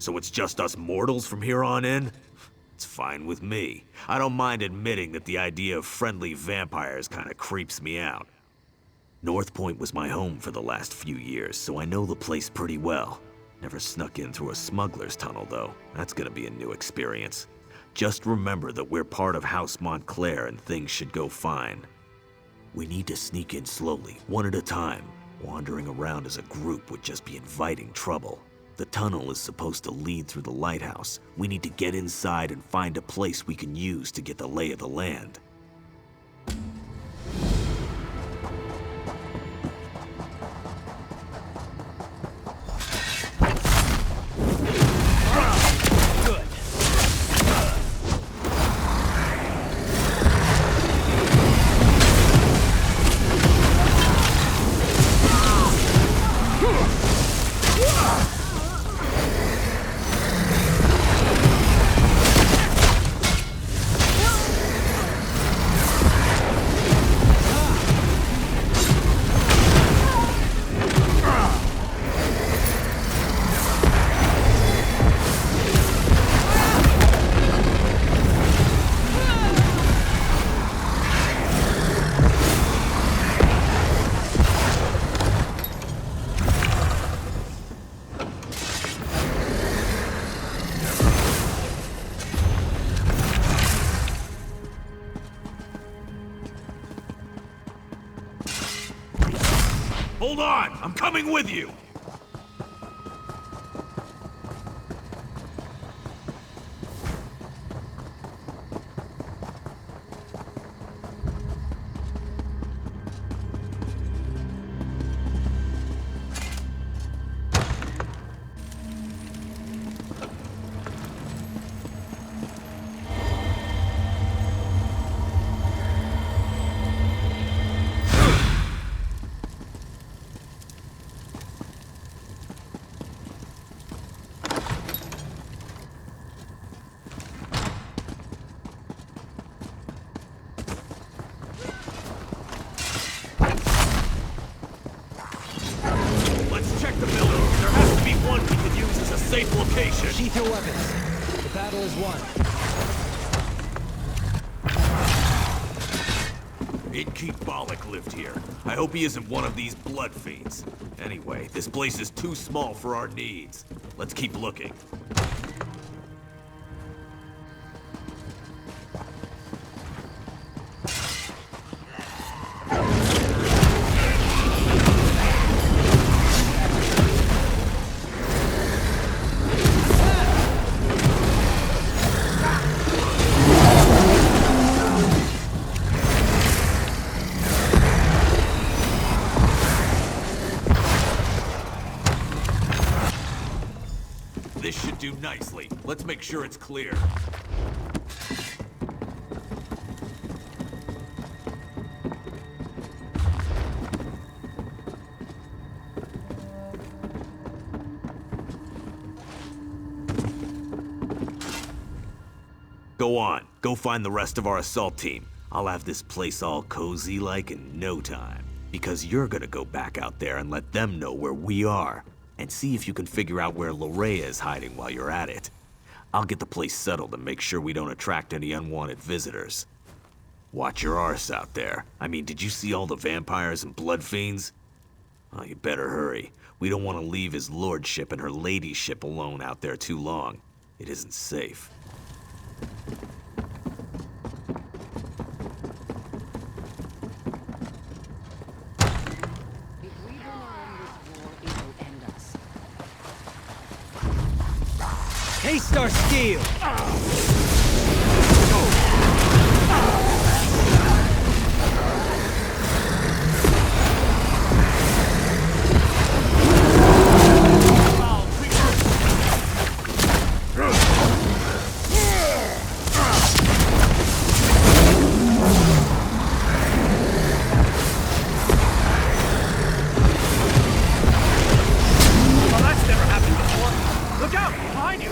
So it's just us mortals from here on in? It's fine with me. I don't mind admitting that the idea of friendly vampires kinda creeps me out. Northpoint was my home for the last few years, so I know the place pretty well. Never snuck in through a smuggler's tunnel, though. That's gonna be a new experience. Just remember that we're part of House Montclair and things should go fine. We need to sneak in slowly, one at a time. Wandering around as a group would just be inviting trouble. The tunnel is supposed to lead through the lighthouse. We need to get inside and find a place we can use to get the lay of the land. Hold on! I'm coming with you! Safe location. Sheath your weapons. The battle is won. Innkeep Bollock lived here. I hope he isn't one of these blood fiends. Anyway, this place is too small for our needs. Let's keep looking. This should do nicely. Let's make sure it's clear. Go on. Go find the rest of our assault team. I'll have this place all cozy like in no time. Because you're gonna go back out there and let them know where we are. And see if you can figure out where Lorrea is hiding while you're at it. I'll get the place settled and make sure we don't attract any unwanted visitors. Watch your arse out there. I mean, did you see all the vampires and blood fiends? Oh, you better hurry. We don't want to leave his lordship and her ladyship alone out there too long. It isn't safe. Haste our steel! Well, that's never happened before. Look out! Behind you!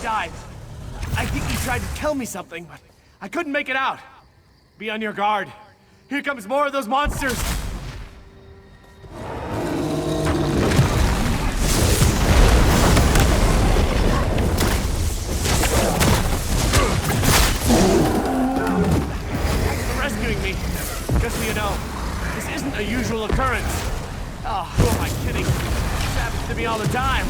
died. I think he tried to tell me something, but I couldn't make it out. Be on your guard. Here comes more of those monsters. Thanks for rescuing me. Just so you know, this isn't a usual occurrence. Oh, who am I kidding? This happens to me all the time.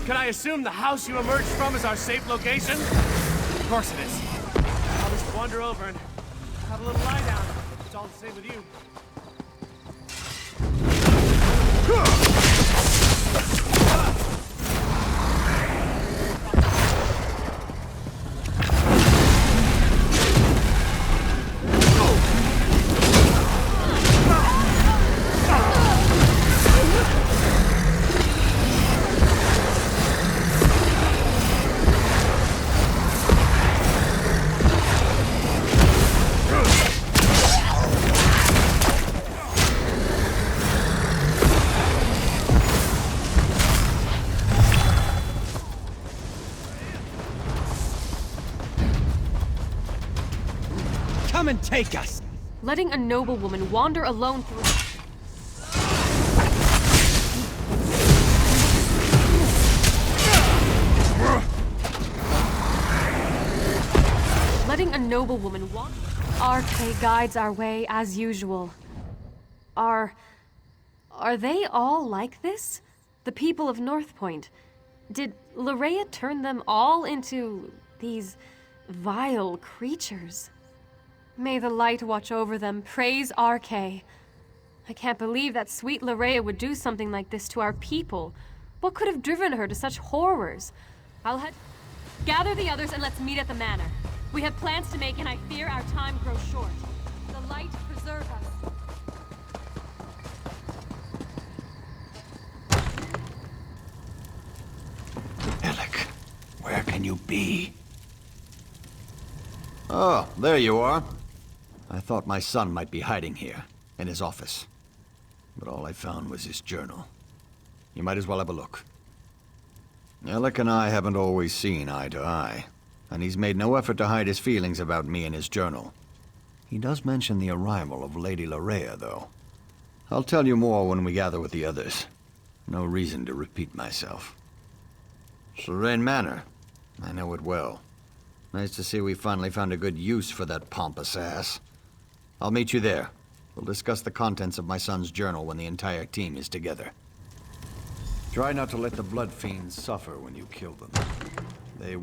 Can I assume the house you emerged from is our safe location? Of course it is. I'll just wander over and have a little lie down. It's all the same with you. Come and take us! Letting a noblewoman wander alone through... Letting a noblewoman wander... RK guides our way as usual. Are they all like this? The people of Northpoint? Did Larea turn them all into these vile creatures? May the light watch over them. Praise RK. I can't believe that sweet Larea would do something like this to our people. What could have driven her to such horrors? I'll head... Gather the others and let's meet at the manor. We have plans to make and I fear our time grows short. The light preserve us. Alec, where can you be? Oh, there you are. I thought my son might be hiding here, in his office. But all I found was his journal. You might as well have a look. Alec and I haven't always seen eye to eye, and he's made no effort to hide his feelings about me in his journal. He does mention the arrival of Lady Larea, though. I'll tell you more when we gather with the others. No reason to repeat myself. Serene Manor. I know it well. Nice to see we finally found a good use for that pompous ass. I'll meet you there. We'll discuss the contents of my son's journal when the entire team is together. Try not to let the blood fiends suffer when you kill them. They...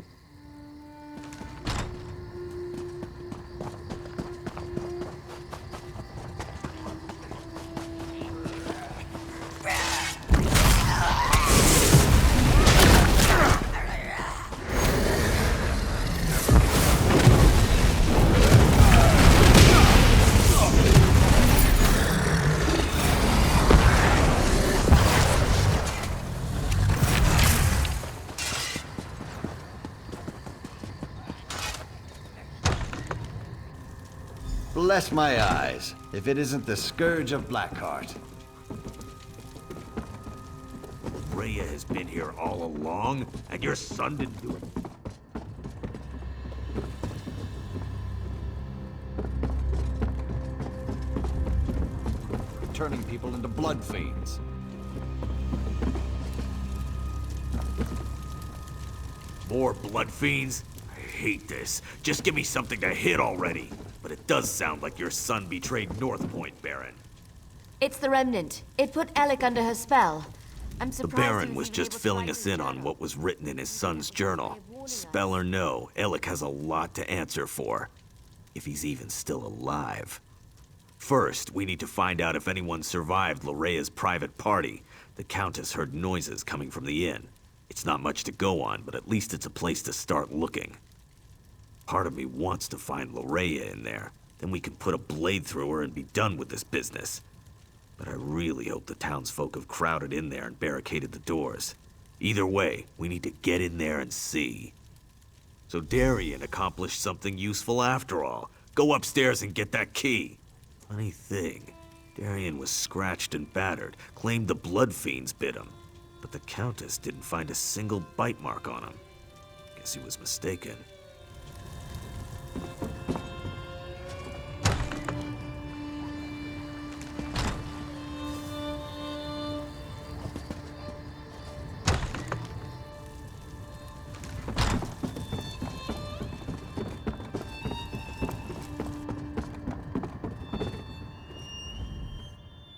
Bless my eyes, if it isn't the Scourge of Blackheart. Rhea has been here all along, and your son didn't do it. Turning people into blood fiends. More blood fiends? I hate this. Just give me something to hit already. But it does sound like your son betrayed Northpoint, Baron. It's the Remnant. It put Alec under her spell. I'm The surprised Baron was just filling us in on what was written in his son's journal. Spell or no, Alec has a lot to answer for. If he's even still alive. First, we need to find out if anyone survived Larea's private party. The Countess heard noises coming from the inn. It's not much to go on, but at least it's a place to start looking. Part of me wants to find Larea in there. Then we can put a blade through her and be done with this business. But I really hope the townsfolk have crowded in there and barricaded the doors. Either way, we need to get in there and see. So Darien accomplished something useful after all. Go upstairs and get that key. Funny thing, Darien was scratched and battered, claimed the blood fiends bit him. But the Countess didn't find a single bite mark on him. Guess he was mistaken.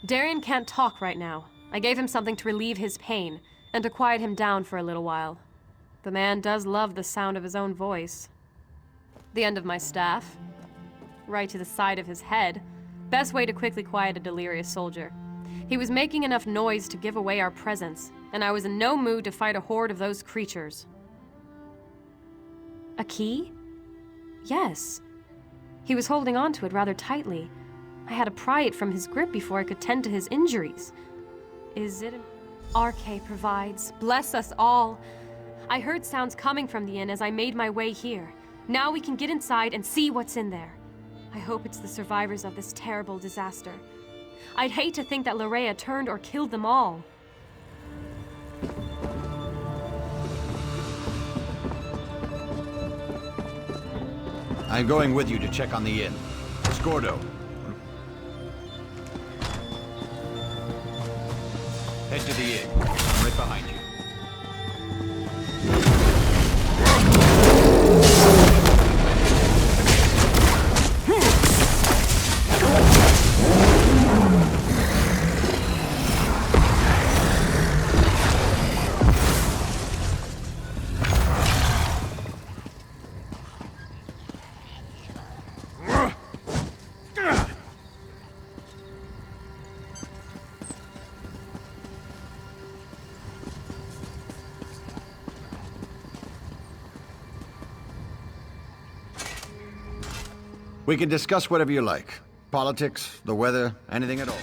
Darian can't talk right now. I gave him something to relieve his pain, and to quiet him down for a little while. The man does love the sound of his own voice. The end of my staff. Right to the side of his head. Best way to quickly quiet a delirious soldier. He was making enough noise to give away our presence, and I was in no mood to fight a horde of those creatures. A key? Yes. He was holding on to it rather tightly. I had to pry it from his grip before I could tend to his injuries. Is it RK provides. Bless us all. I heard sounds coming from the inn as I made my way here. Now we can get inside and see what's in there. I hope it's the survivors of this terrible disaster. I'd hate to think that Larea turned or killed them all. I'm going with you to check on the inn. Scordo. Head to the inn. I'm right behind you. We can discuss whatever you like. Politics, the weather, anything at all.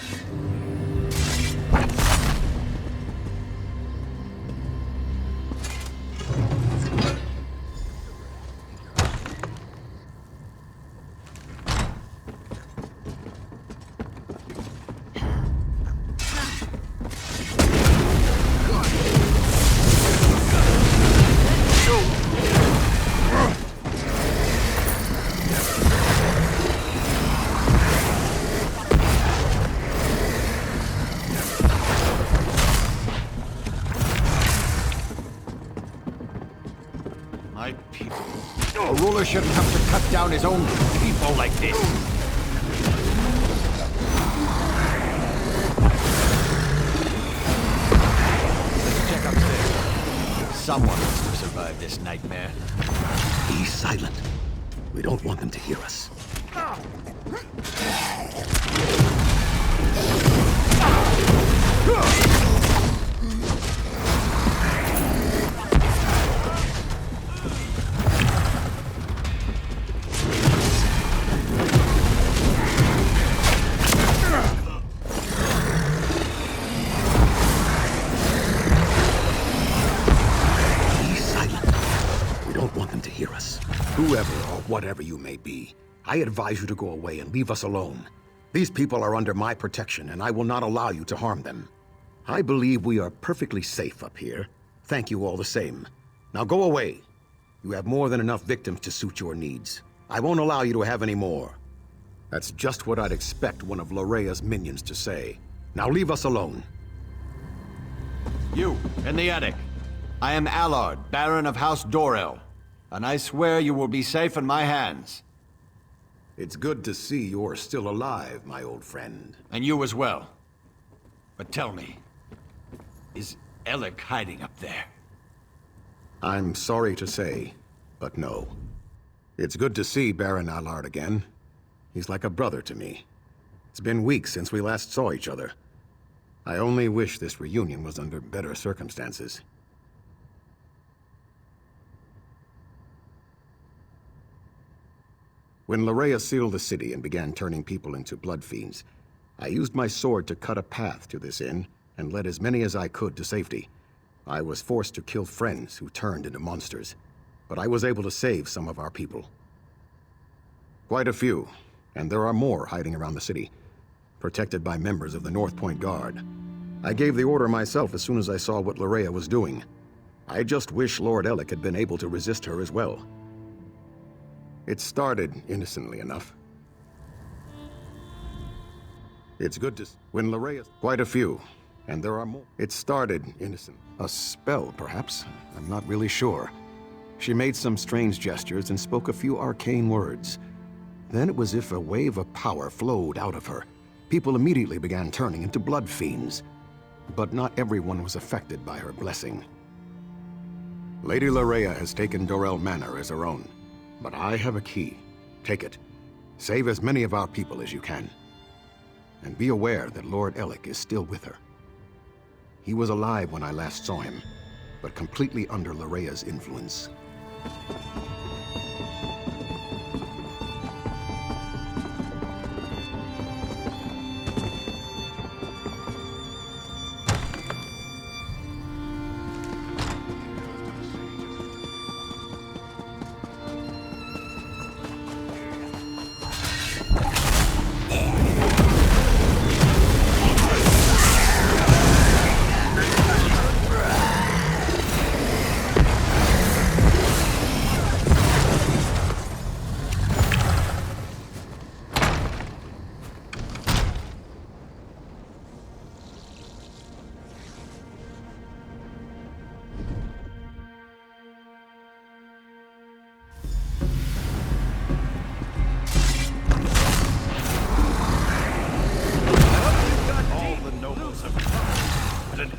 My people. A ruler shouldn't have to cut down his own people like this. Let's check upstairs. Someone must have survived this nightmare. Be silent. We don't want them to hear us. Whoever or whatever you may be, I advise you to go away and leave us alone. These people are under my protection, and I will not allow you to harm them. I believe we are perfectly safe up here. Thank you all the same. Now go away. You have more than enough victims to suit your needs. I won't allow you to have any more. That's just what I'd expect one of Larea's minions to say. Now leave us alone. You, in the attic. I am Allard, Baron of House Dorel. And I swear you will be safe in my hands. It's good to see you're still alive, my old friend. And you as well. But tell me, is Alec hiding up there? I'm sorry to say, but no. It's good to see Baron Allard again. He's like a brother to me. It's been weeks since we last saw each other. I only wish this reunion was under better circumstances. When Larea sealed the city and began turning people into blood fiends, I used my sword to cut a path to this inn and led as many as I could to safety. I was forced to kill friends who turned into monsters, but I was able to save some of our people. Quite a few, and there are more hiding around the city, protected by members of the Northpoint Guard. I gave the order myself as soon as I saw what Larea was doing. I just wish Lord Alec had been able to resist her as well. It started innocently enough. It's good to... When Larea... Quite a few. And there are more. It started innocent. A spell, perhaps? I'm not really sure. She made some strange gestures and spoke a few arcane words. Then it was as if a wave of power flowed out of her. People immediately began turning into blood fiends. But not everyone was affected by her blessing. Lady Larea has taken Dorel Manor as her own. But I have a key. Take it. Save as many of our people as you can. And be aware that Lord Alec is still with her. He was alive when I last saw him, but completely under Larea's influence.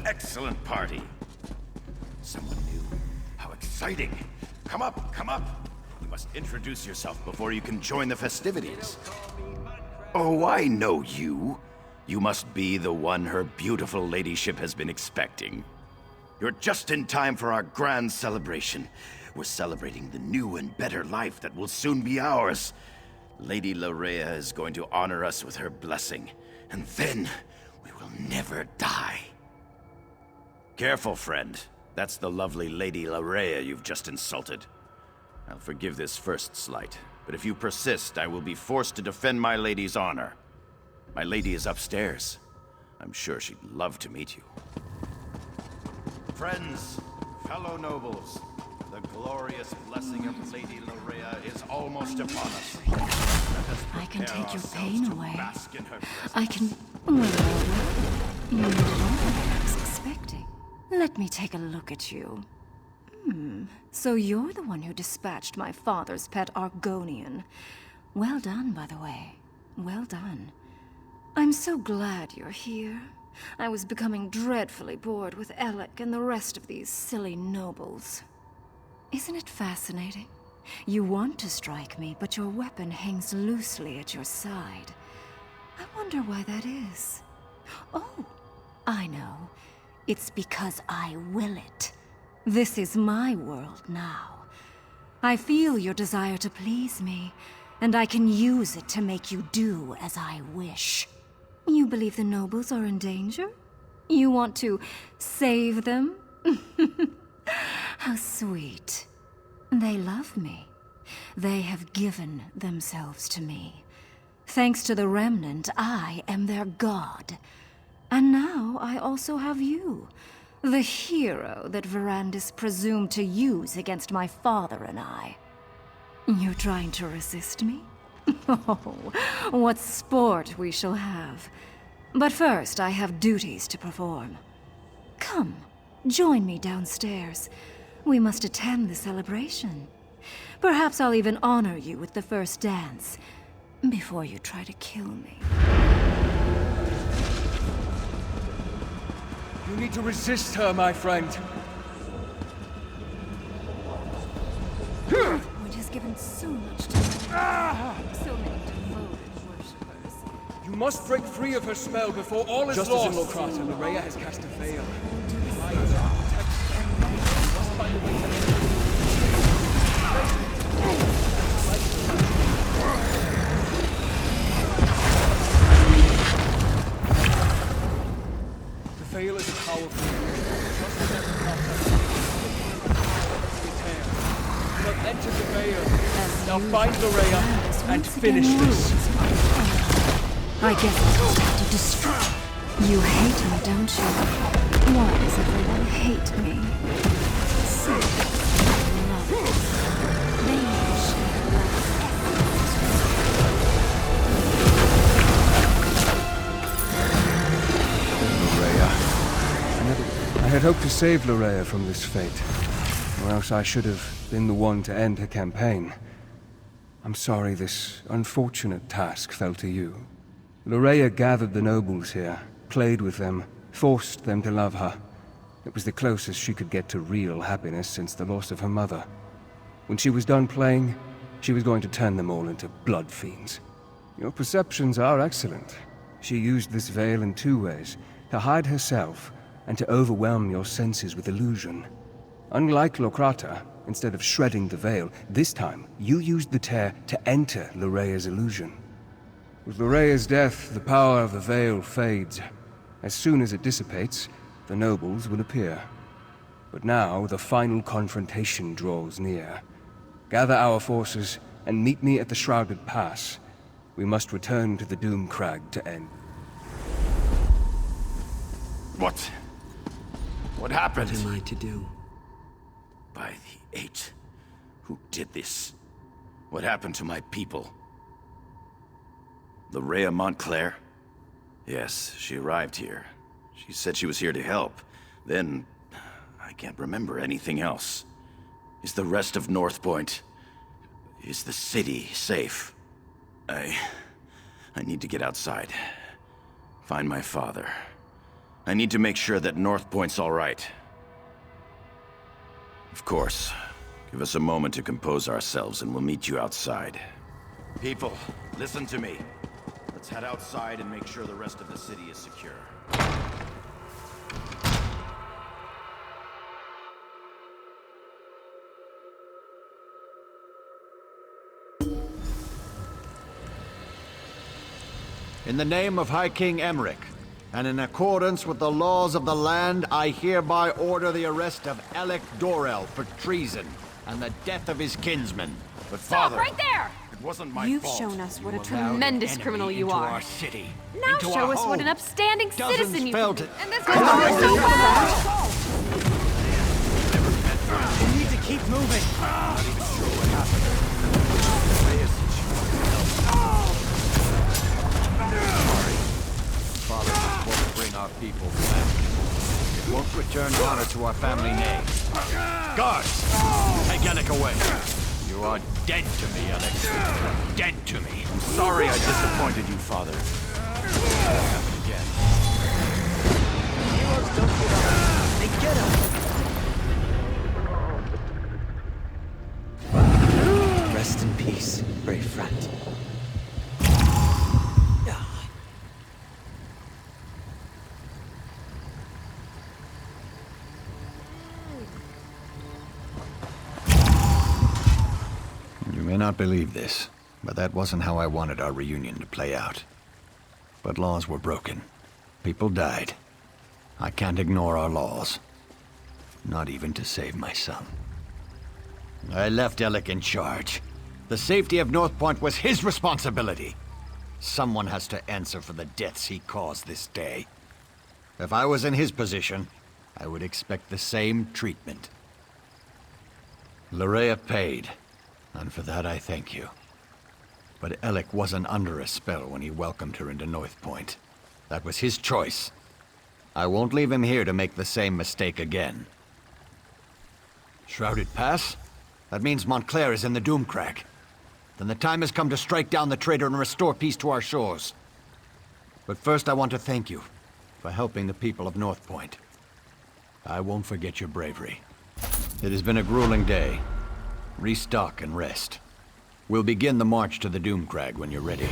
Excellent party. Someone new. How exciting. Come up, come up. You must introduce yourself before you can join the festivities. Oh, I know you. You must be the one her beautiful ladyship has been expecting. You're just in time for our grand celebration. We're celebrating the new and better life that will soon be ours. Lady Larea is going to honor us with her blessing, and then we will never die. Careful, friend. That's the lovely Lady Larea you've just insulted. I'll forgive this first slight, but if you persist, I will be forced to defend my lady's honor. My lady is upstairs. I'm sure she'd love to meet you. Friends, fellow nobles, the glorious blessing of Lady Larea is almost upon us. I can take your pain away. I can... Well, you know what I was expecting. Let me take a look at you. So you're the one who dispatched my father's pet Argonian. Well done, by the way. Well done. I'm so glad you're here. I was becoming dreadfully bored with Alec and the rest of these silly nobles. Isn't it fascinating? You want to strike me, but your weapon hangs loosely at your side. I wonder why that is. Oh, I know. It's because I will it. This is my world now. I feel your desire to please me, and I can use it to make you do as I wish. You believe the nobles are in danger? You want to save them? How sweet. They love me. They have given themselves to me. Thanks to the Remnant, I am their god. And now I also have you, the hero that Verandis presumed to use against my father and I. You're trying to resist me? Oh, what sport we shall have. But first, I have duties to perform. Come, join me downstairs. We must attend the celebration. Perhaps I'll even honor you with the first dance, before you try to kill me. You need to resist her, my friend. Which has given so much to me. So many devoted worshippers. You must break free of her spell before all is lost. Just as in Lokrata, Larea has cast a veil. The veil is powerful. Just as but enter the veil. Now find Larea and finish this. I guess I'll just have to destroy. You hate me, don't you? Why does everyone hate me? I had hoped to save Loraya from this fate, or else I should have been the one to end her campaign. I'm sorry this unfortunate task fell to you. Loraya gathered the nobles here, played with them, forced them to love her. It was the closest she could get to real happiness since the loss of her mother. When she was done playing, she was going to turn them all into blood fiends. Your perceptions are excellent. She used this veil in two ways, to hide herself and to overwhelm your senses with illusion. Unlike Lokrata, instead of shredding the veil, this time you used the tear to enter Lorea's illusion. With Lorea's death, the power of the veil fades. As soon as it dissipates, the nobles will appear. But now the final confrontation draws near. Gather our forces and meet me at the Shrouded Pass. We must return to the Doom Crag to end. What happened? What am I to do? By the Eight. Who did this? What happened to my people? Loraya Montclair? Yes, she arrived here. She said she was here to help. Then, I can't remember anything else. Is the rest of Northpoint... is the city safe? I need to get outside. Find my father. I need to make sure that Northpoint's all right. Of course. Give us a moment to compose ourselves and we'll meet you outside. People, listen to me. Let's head outside and make sure the rest of the city is secure. In the name of High King Emmerich, and in accordance with the laws of the land, I hereby order the arrest of Alec Dorel for treason and the death of his kinsman. But Stop Father, right there! it wasn't my You've fault. shown us what a You allowed tremendous an criminal enemy you into are. our city, Now into show our us what an home. upstanding Dozens citizen you felt can it. be. And this goes on so well! We need to keep moving. Not even sure what happened. Father just won't bring our people back. It won't return honor to our family name. Guards! Take Alec away. You are dead to me, Alec. Dead to me. I'm sorry I disappointed you, Father. Again. Heroes don't give up. They get up. Rest in peace, brave friend. You may not believe this, but that wasn't how I wanted our reunion to play out. But laws were broken. People died. I can't ignore our laws. Not even to save my son. I left Alec in charge. The safety of Northpoint was his responsibility. Someone has to answer for the deaths he caused this day. If I was in his position, I would expect the same treatment. Loraya paid, and for that I thank you. But Alec wasn't under a spell when he welcomed her into Northpoint. That was his choice. I won't leave him here to make the same mistake again. Shrouded Pass? That means Montclair is in the Doomcrag. Then the time has come to strike down the traitor and restore peace to our shores. But first I want to thank you for helping the people of Northpoint. I won't forget your bravery. It has been a grueling day. Restock and rest. We'll begin the march to the Doomcrag when you're ready.